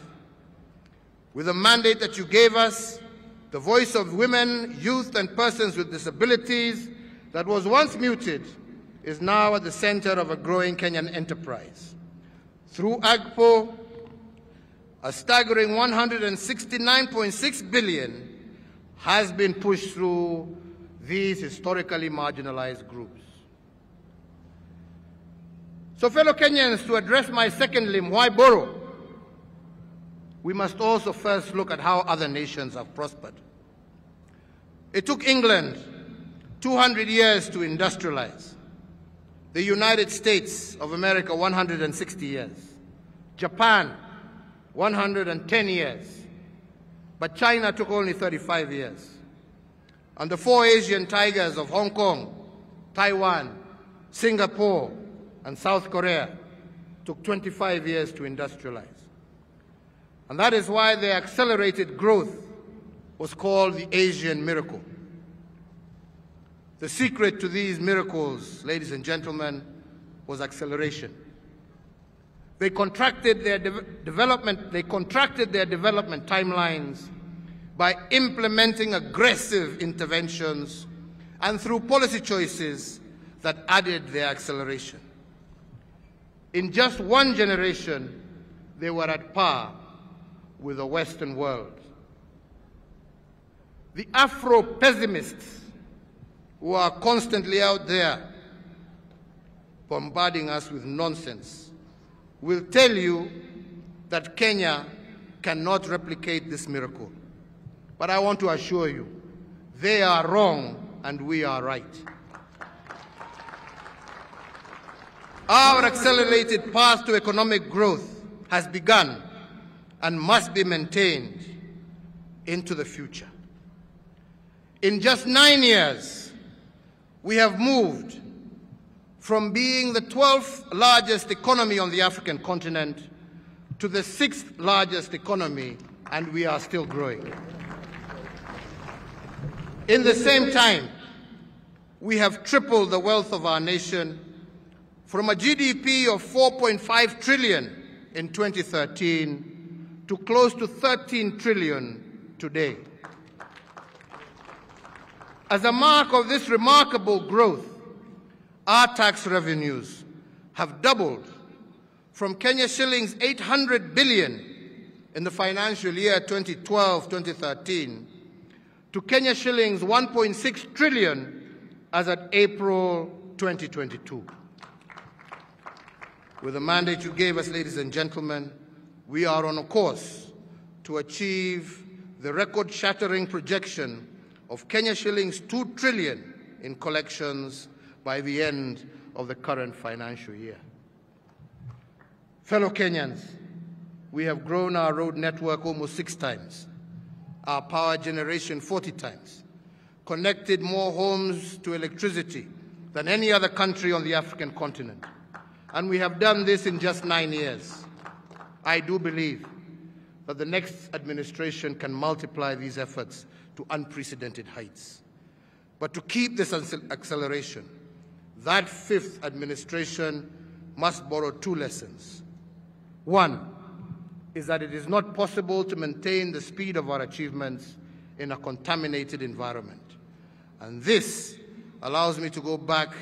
With the mandate that you gave us, the voice of women, youth, and persons with disabilities that was once muted is now at the center of a growing Kenyan enterprise. Through AGPO, a staggering 169.6 billion has been pushed through these historically marginalized groups. So, fellow Kenyans, to address my second limb, why borrow? We must also first look at how other nations have prospered. It took England 200 years to industrialize, the United States of America 160 years, Japan 110 years, but China took only 35 years. And the four Asian tigers of Hong Kong, Taiwan, Singapore, and South Korea took 25 years to industrialize. And that is why their accelerated growth was called the Asian miracle. The secret to these miracles, ladies and gentlemen, was acceleration. They contracted their development timelines by implementing aggressive interventions and through policy choices that added their acceleration. In just one generation, they were at par with the Western world. The Afro-pessimists who are constantly out there bombarding us with nonsense will tell you that Kenya cannot replicate this miracle. But I want to assure you, they are wrong and we are right. Our accelerated path to economic growth has begun and must be maintained into the future. In just 9 years, we have moved from being the 12th largest economy on the African continent to the 6th largest economy, and we are still growing. In the same time, we have tripled the wealth of our nation from a GDP of 4.5 trillion in 2013 to close to 13 trillion today. As a mark of this remarkable growth, our tax revenues have doubled from Kenya shillings 800 billion in the financial year 2012-2013 to Kenya shillings 1.6 trillion as at April 2022. With the mandate you gave us, ladies and gentlemen, we are on a course to achieve the record-shattering projection of Kenya shillings 2 trillion in collections by the end of the current financial year. Fellow Kenyans, we have grown our road network almost 6 times, our power generation 40 times, connected more homes to electricity than any other country on the African continent. And we have done this in just 9 years. I do believe that the next administration can multiply these efforts to unprecedented heights. But to keep this acceleration, that 5th administration must borrow 2 lessons. One is that it is not possible to maintain the speed of our achievements in a contaminated environment. And this allows me to go back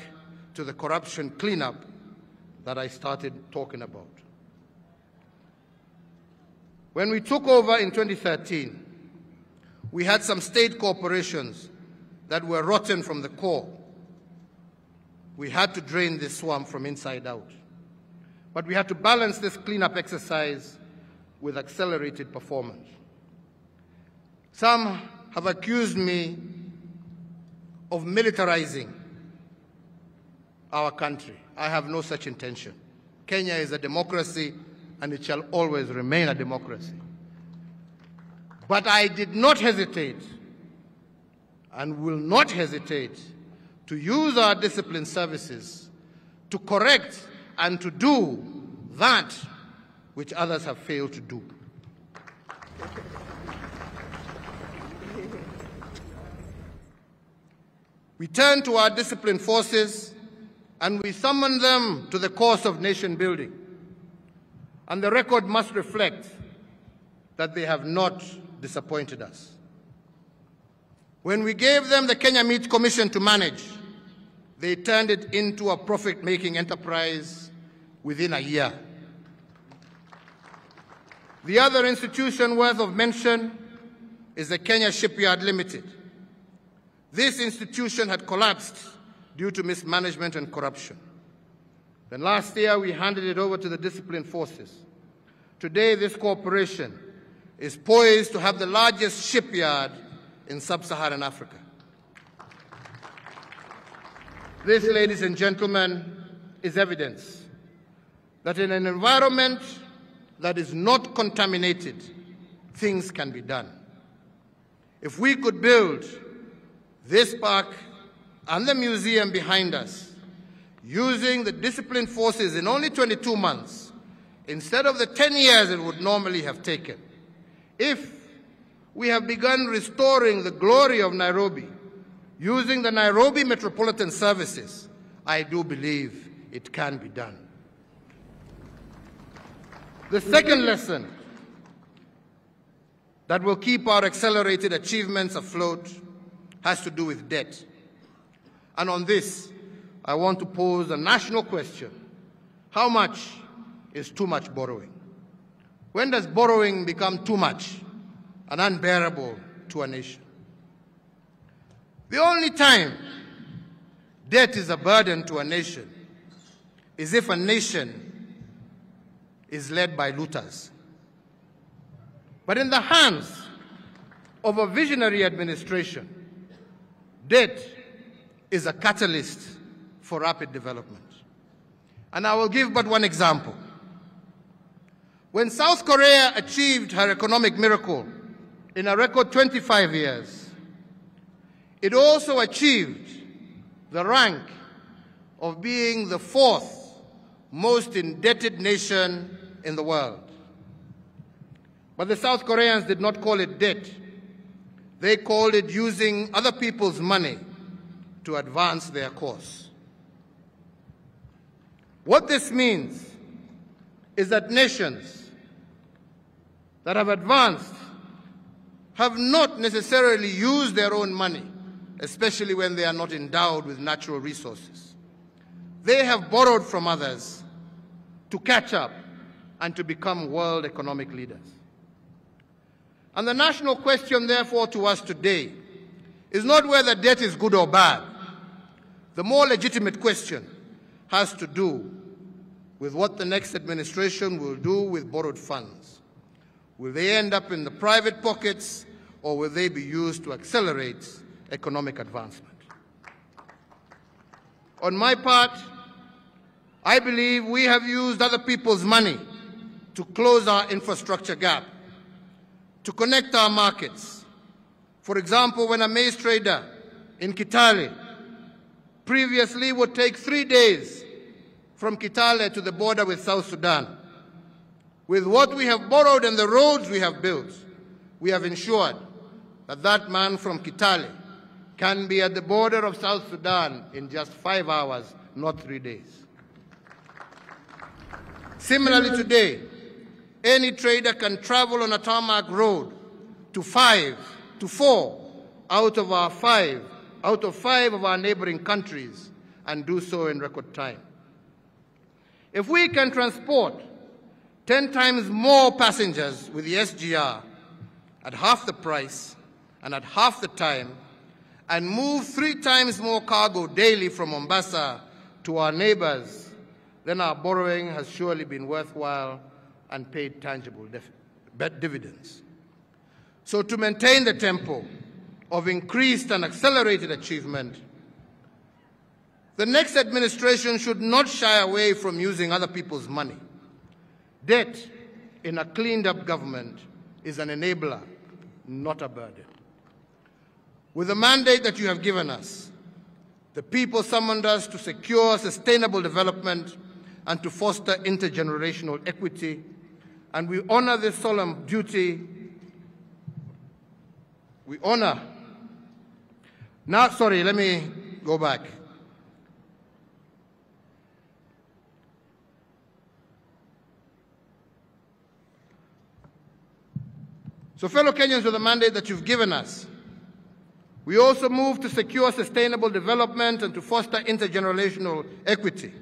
to the corruption cleanup that I started talking about. When we took over in 2013, we had some state corporations that were rotten from the core. We had to drain this swamp from inside out. But we had to balance this cleanup exercise with accelerated performance. Some have accused me of militarizing our country. I have no such intention. Kenya is a democracy, and it shall always remain a democracy. But I did not hesitate and will not hesitate to use our discipline services to correct and to do that which others have failed to do. We turn to our disciplined forces and we summon them to the cause of nation building. And the record must reflect that they have not disappointed us. When we gave them the Kenya Meat Commission to manage, they turned it into a profit-making enterprise within a year. The other institution worth of mention is the Kenya Shipyard Limited. This institution had collapsed due to mismanagement and corruption. Then last year, we handed it over to the disciplined forces. Today, this corporation is poised to have the largest shipyard in sub-Saharan Africa. This, ladies and gentlemen, is evidence that in an environment that is not contaminated, things can be done. If we could build this park and the museum behind us using the disciplined forces in only 22 months, instead of the 10 years it would normally have taken, if we have begun restoring the glory of Nairobi using the Nairobi Metropolitan Services, I do believe it can be done. The second lesson that will keep our accelerated achievements afloat has to do with debt. And on this, I want to pose a national question. How much is too much borrowing? When does borrowing become too much and unbearable to a nation? The only time debt is a burden to a nation is if a nation is led by looters. But in the hands of a visionary administration, debt is a catalyst for rapid development. And I will give but one example. When South Korea achieved her economic miracle in a record 25 years, it also achieved the rank of being the fourth most indebted nation in the world. But the South Koreans did not call it debt. They called it using other people's money to advance their cause. What this means is that nations that have advanced have not necessarily used their own money, especially when they are not endowed with natural resources. They have borrowed from others to catch up and to become world economic leaders. And the national question, therefore, to us today is not whether debt is good or bad. The more legitimate question has to do with what the next administration will do with borrowed funds. Will they end up in the private pockets, or will they be used to accelerate economic advancement? On my part, I believe we have used other people's money to close our infrastructure gap, to connect our markets. For example, when a maize trader in Kitale previously would take 3 days from Kitale to the border with South Sudan, with what we have borrowed and the roads we have built, we have ensured that that man from Kitale can be at the border of South Sudan in just 5 hours, not 3 days. Similarly today, any trader can travel on a tarmac road to 4 out of 5 of our neighboring countries and do so in record time. If we can transport 10 times more passengers with the SGR at half the price and at half the time, and move 3 times more cargo daily from Mombasa to our neighbors, then our borrowing has surely been worthwhile and paid tangible dividends. So to maintain the tempo of increased and accelerated achievement, the next administration should not shy away from using other people's money. Debt in a cleaned-up government is an enabler, not a burden. With the mandate that you have given us, The people summoned us to secure sustainable development and to foster intergenerational equity, and we honor this solemn duty. Let me go back. So, fellow Kenyans, with the mandate that you've given us, we also move to secure sustainable development and to foster intergenerational equity.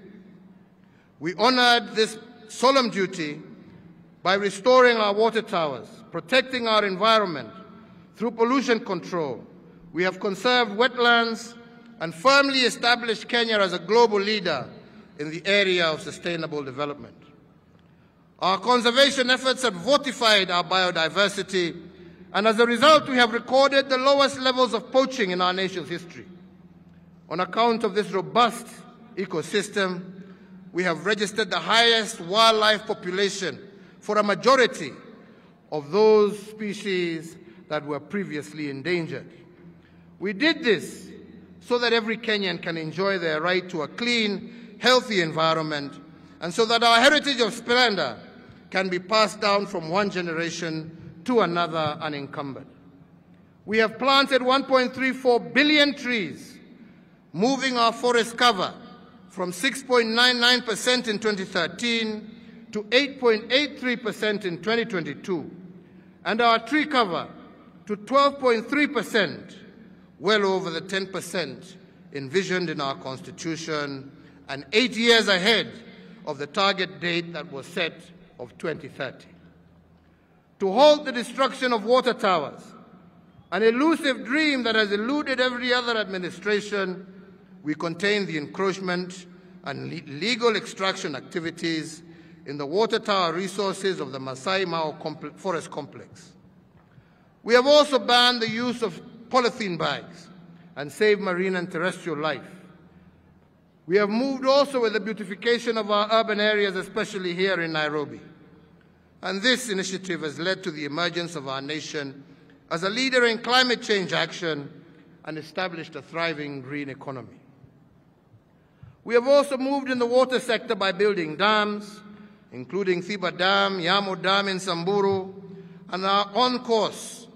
We honored this solemn duty by restoring our water towers, protecting our environment through pollution control. We have conserved wetlands and firmly established Kenya as a global leader in the area of sustainable development. Our conservation efforts have fortified our biodiversity, and as a result, we have recorded the lowest levels of poaching in our nation's history. On account of this robust ecosystem, we have registered the highest wildlife population for a majority of those species that were previously endangered. We did this so that every Kenyan can enjoy their right to a clean, healthy environment, and so that our heritage of splendor can be passed down from one generation to another unencumbered. We have planted 1.34 billion trees, moving our forest cover from 6.99% in 2013 to 8.83% in 2022, and our tree cover to 12.3%, well over the 10% envisioned in our Constitution, and 8 years ahead of the target date that was set of 2030. To halt the destruction of water towers, an elusive dream that has eluded every other administration, we contain the encroachment and legal extraction activities in the water tower resources of the Masai Mara Forest Complex. We have also banned the use of polythene bags and saved marine and terrestrial life. We have moved also with the beautification of our urban areas, especially here in Nairobi. And this initiative has led to the emergence of our nation as a leader in climate change action and established a thriving green economy. We have also moved in the water sector by building dams, including Thiba Dam, Yamo Dam in Samburu, and are on course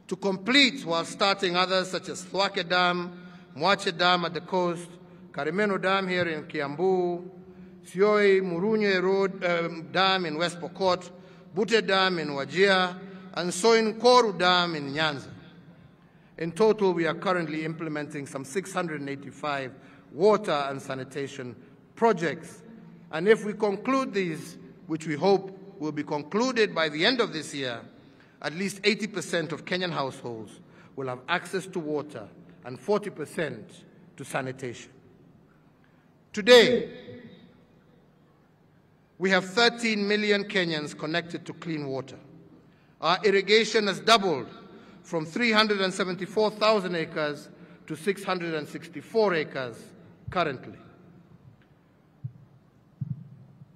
to complete while starting others such as Thwake Dam, Mwache Dam at the coast, Karimeno Dam here in Kiambu, Sioi Murunye Road Dam in West Pokot, Bute Dam in Wajir, and Soin Koru Dam in Nyanza. In total, we are currently implementing some 685 water and sanitation projects. And if we conclude these, which we hope will be concluded by the end of this year, at least 80% of Kenyan households will have access to water and 40% to sanitation. Today, we have 13 million Kenyans connected to clean water. Our irrigation has doubled from 374,000 acres to 664 acres currently.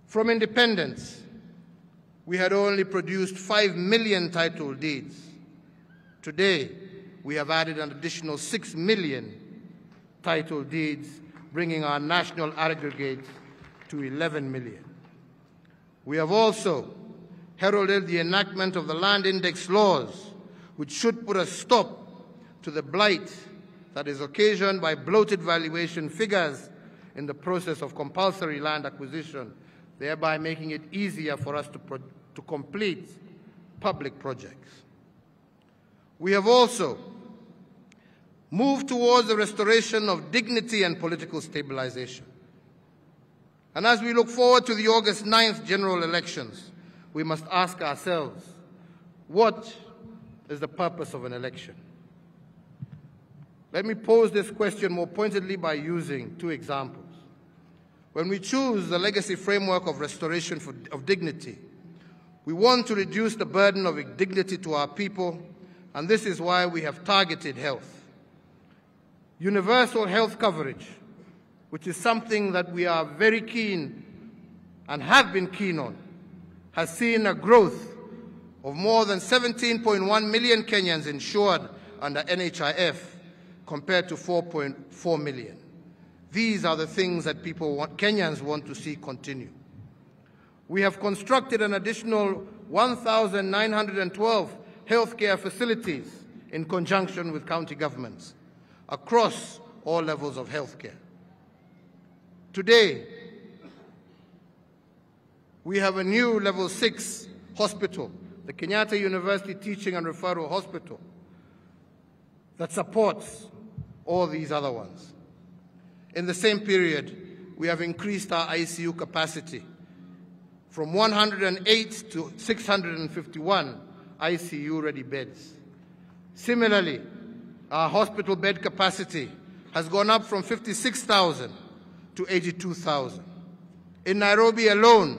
From independence, we had only produced 5 million title deeds. Today, we have added an additional 6 million title deeds, bringing our national aggregate to 11 million. We have also heralded the enactment of the Land Index laws, which should put a stop to the blight that is occasioned by bloated valuation figures in the process of compulsory land acquisition, thereby making it easier for us to complete public projects. We have also moved towards the restoration of dignity and political stabilization. And as we look forward to the August 9th general elections, we must ask ourselves, what is the purpose of an election? Let me pose this question more pointedly by using two examples. When we choose the legacy framework of restoration of dignity, we want to reduce the burden of dignity to our people, and this is why we have targeted health. Universal health coverage, which is something that we are very keen and have been keen on, has seen a growth of more than 17.1 million Kenyans insured under NHIF compared to 4.4 million. These are the things that Kenyans want to see continue. We have constructed an additional 1,912 healthcare facilities in conjunction with county governments across all levels of healthcare. Today, we have a new level 6 hospital, the Kenyatta University Teaching and Referral Hospital, that supports all these other ones. In the same period, we have increased our ICU capacity from 108 to 651 ICU-ready beds. Similarly, our hospital bed capacity has gone up from 56,000 to 82,000. In Nairobi alone,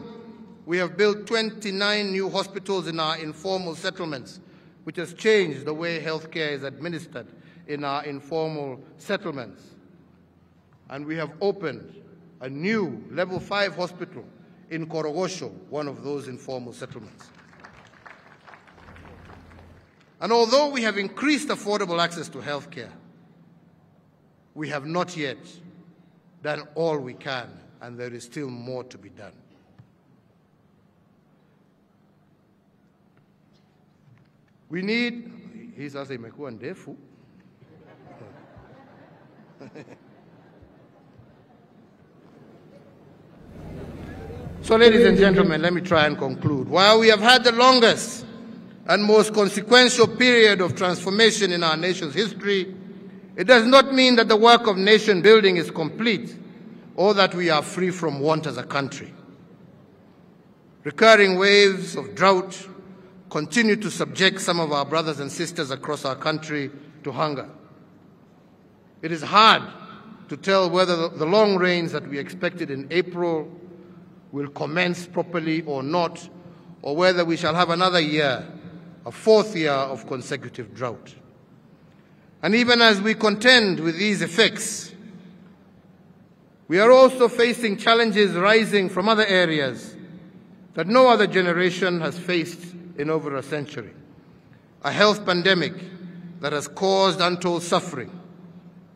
we have built 29 new hospitals in our informal settlements, which has changed the way healthcare is administered in our informal settlements. And we have opened a new level 5 hospital in Korogosho, one of those informal settlements. And although we have increased affordable access to healthcare, we have not yet done all we can, and there is still more to be done. We need, hii sasa imekuwa ndefu. So ladies and gentlemen, let me try and conclude. While we have had the longest and most consequential period of transformation in our nation's history, it does not mean that the work of nation building is complete or that we are free from want as a country. Recurring waves of drought continue to subject some of our brothers and sisters across our country to hunger. It is hard to tell whether the long rains that we expected in April will commence properly or not, or whether we shall have another year, a fourth year of consecutive drought. And even as we contend with these effects, we are also facing challenges rising from other areas that no other generation has faced in over a century. A health pandemic that has caused untold suffering,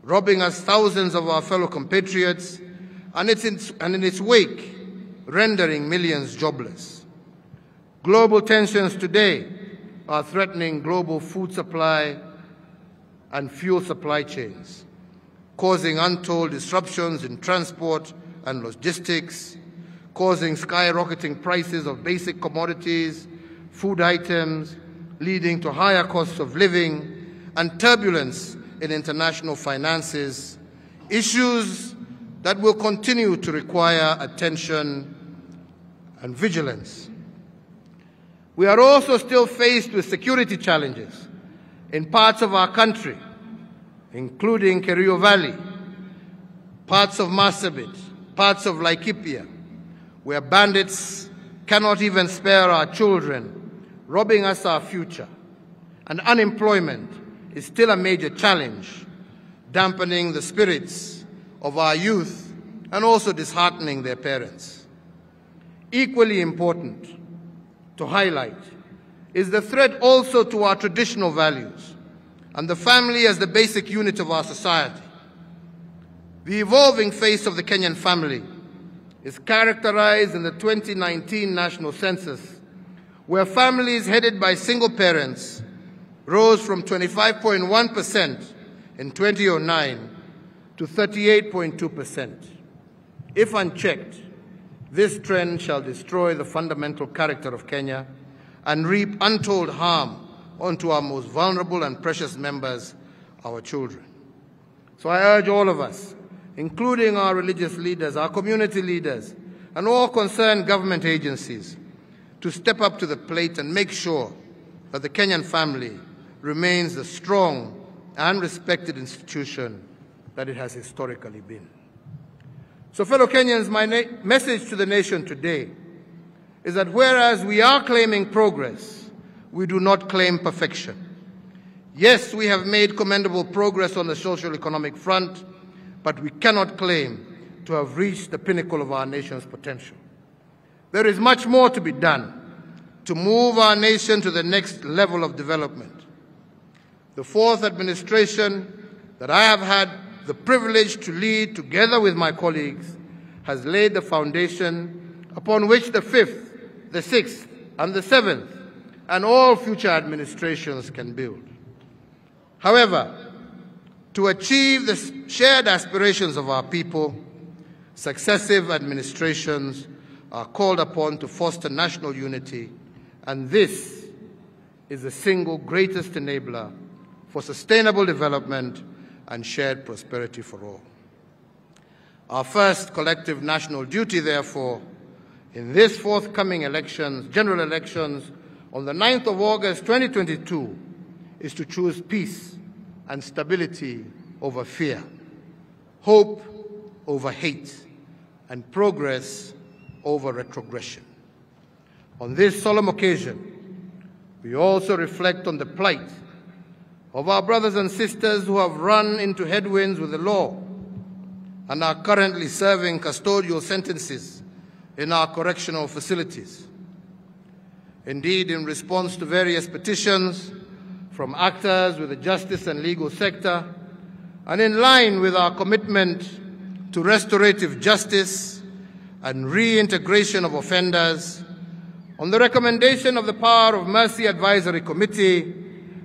robbing us thousands of our fellow compatriots, and in its wake, rendering millions jobless. Global tensions today are threatening global food supply and fuel supply chains, causing untold disruptions in transport and logistics, causing skyrocketing prices of basic commodities, food items, leading to higher costs of living and turbulence in international finances, issues that will continue to require attention and vigilance. We are also still faced with security challenges in parts of our country, including Kerio Valley, parts of Marsabit, parts of Laikipia, where bandits cannot even spare our children, robbing us our future. And unemployment is still a major challenge, dampening the spirits of our youth and also disheartening their parents. Equally important to highlight is the threat also to our traditional values and the family as the basic unit of our society. The evolving face of the Kenyan family is characterized in the 2019 national census, where families headed by single parents rose from 25.1% in 2009 to 38.2%. If unchecked, this trend shall destroy the fundamental character of Kenya and reap untold harm onto our most vulnerable and precious members, our children. So I urge all of us, including our religious leaders, our community leaders, and all concerned government agencies, to step up to the plate and make sure that the Kenyan family remains the strong and respected institution that it has historically been. So, fellow Kenyans, my message to the nation today is that whereas we are claiming progress, we do not claim perfection. Yes, we have made commendable progress on the social-economic front, but we cannot claim to have reached the pinnacle of our nation's potential. There is much more to be done to move our nation to the next level of development. The fourth administration that I have had the privilege to lead, together with my colleagues, has laid the foundation upon which the 5th, the 6th, and the 7th, and all future administrations can build. However, to achieve the shared aspirations of our people, successive administrations are called upon to foster national unity, and this is the single greatest enabler for sustainable development and shared prosperity for all. Our first collective national duty, therefore, in this forthcoming elections, general elections, on the 9th of August 2022, is to choose peace and stability over fear, hope over hate, and progress over retrogression. On this solemn occasion, we also reflect on the plight of our brothers and sisters who have run into headwinds with the law and are currently serving custodial sentences in our correctional facilities. Indeed, in response to various petitions from actors with the justice and legal sector, and in line with our commitment to restorative justice and reintegration of offenders, on the recommendation of the Power of Mercy Advisory Committee,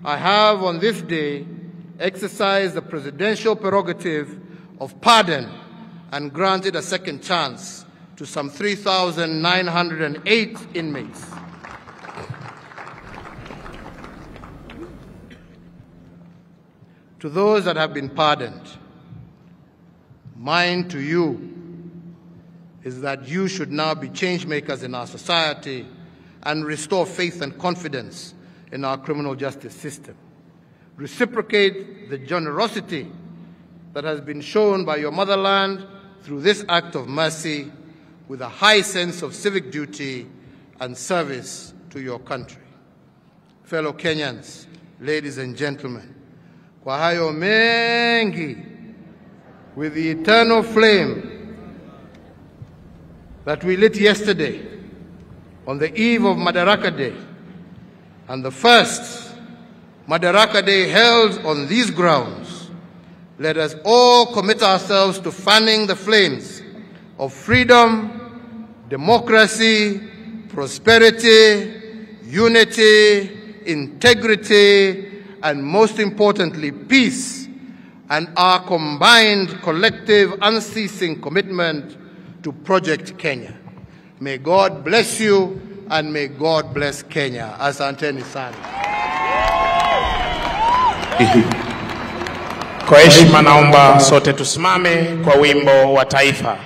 I have on this day exercised the presidential prerogative of pardon and granted a second chance to some 3,908 inmates. To those that have been pardoned, mine to you is that you should now be change makers in our society and restore faith and confidence in our criminal justice system. Reciprocate the generosity that has been shown by your motherland through this act of mercy with a high sense of civic duty and service to your country. Fellow Kenyans, ladies and gentlemen, kwa hayo mengi, with the eternal flame that we lit yesterday on the eve of Madaraka Day, and the first Madaraka Day held on these grounds, let us all commit ourselves to fanning the flames of freedom, democracy, prosperity, unity, integrity, and most importantly, peace, and our combined, collective, unceasing commitment to Project Kenya. May God bless you, and may God bless Kenya. Asanteni sana. Kwa heshima naomba sote tusimame kwa wimbo wa taifa.